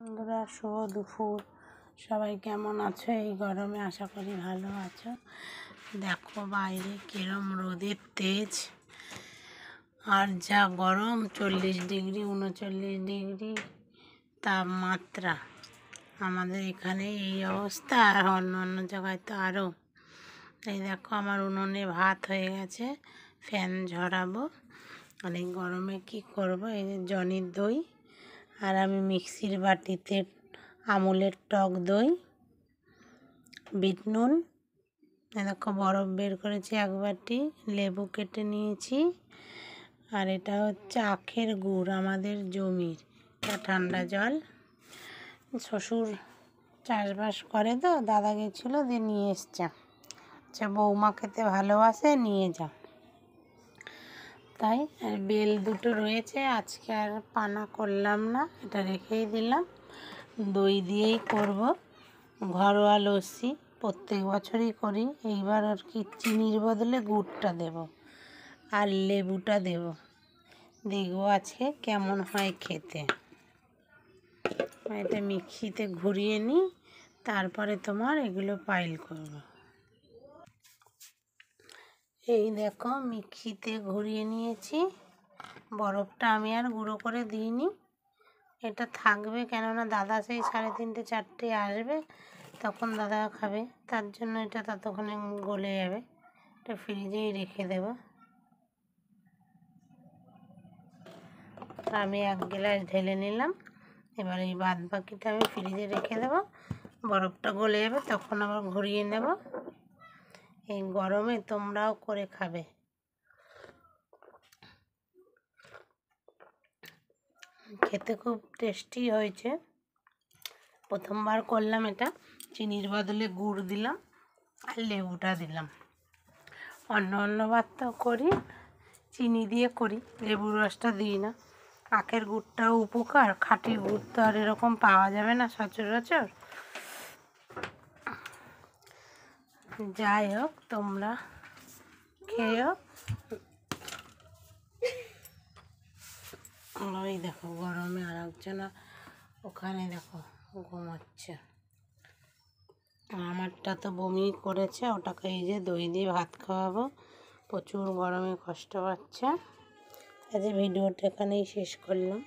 বন্ধুরা, শুভ দুপুর। সবাই কেমন আছো? এই গরমে আশা করি ভালো আছো। দেখো বাইরে কিরম রোদের তেজ, আর যা গরম, 40 ডিগ্রি 39 ডিগ্রি তাপমাত্রা। আমাদের এখানে এই অবস্থা, আর অন্য অন্য জায়গায় তো আরও। এই দেখো আমার উনুনে ভাত হয়ে গেছে, ফ্যান ঝরাবো। আর এই গরমে কী করবো? এই যে জনির দই, আর আমি মিক্সির বাটিতে আমুলের টক দই, বিট নুন, দেখো বরফ বের করেছি 1 বাটি, লেবু কেটে নিয়েছি, আর এটা হচ্ছে আখের গুড় আমাদের জমির, এটা ঠান্ডা জল। শ্বশুর চাষবাস করে তো, দাদা গেছিলো দিয়ে নিয়ে এসছে। আচ্ছা, বৌমা খেতে ভালোবাসে, নিয়ে যা। তাই আর বেল দুটো রয়েছে, আজকে আর পানা করলাম না, এটা রেখেই দিলাম। দই দিয়েই করব, ঘরোয়া লস্যি, প্রত্যেক বছরই করি। এইবার আর কি চিনির বদলে গুড়টা দেব আর লেবুটা দেব, দেখবো আজকে কেমন হয় খেতে। এটা মিক্সিতে ঘুরিয়ে নিই, তারপরে তোমার এগুলো পাইল করব। এই দেখো মিক্সিতে ঘুরিয়ে নিয়েছি, বরফটা আমি আর গুঁড়ো করে দিইনি, এটা থাকবে, কেননা দাদা সেই 3:30 4টে আসবে, তখন দাদা খাবে, তার জন্য এটা ততক্ষণে গলে যাবে। এটা ফ্রিজেই রেখে দেব। আমি 1 গ্লাস ঢেলে নিলাম, এবার এই বাদ বাকিটা আমি ফ্রিজে রেখে দেব, বরফটা গলে যাবে, তখন আবার ঘুরিয়ে নেব। এই গরমে তোমরাও করে খাবে। খেতে খুব টেস্টি হয়েছে, প্রথমবার করলাম এটা। চিনির বদলে গুড় দিলাম আর লেবুটা দিলাম। অন্যবার তো করি চিনি দিয়ে করি, লেবুর রসটা দিই না। আখের গুড়টাও উপকার, খাঁটি গুড় তো আর এরকম পাওয়া যাবে না সচরাচর। যাই হোক, তোমরা খেয়েও। ওই দেখো গরমে আর একজনা ওখানে দেখো ঘুমাচ্ছে, আমারটা তো বমি করেছে, ওটাকে এই যে দই দিয়ে ভাত খাওয়াবো, প্রচুর গরমে কষ্ট পাচ্ছে। আজ ভিডিওটা এখানেই শেষ করলাম।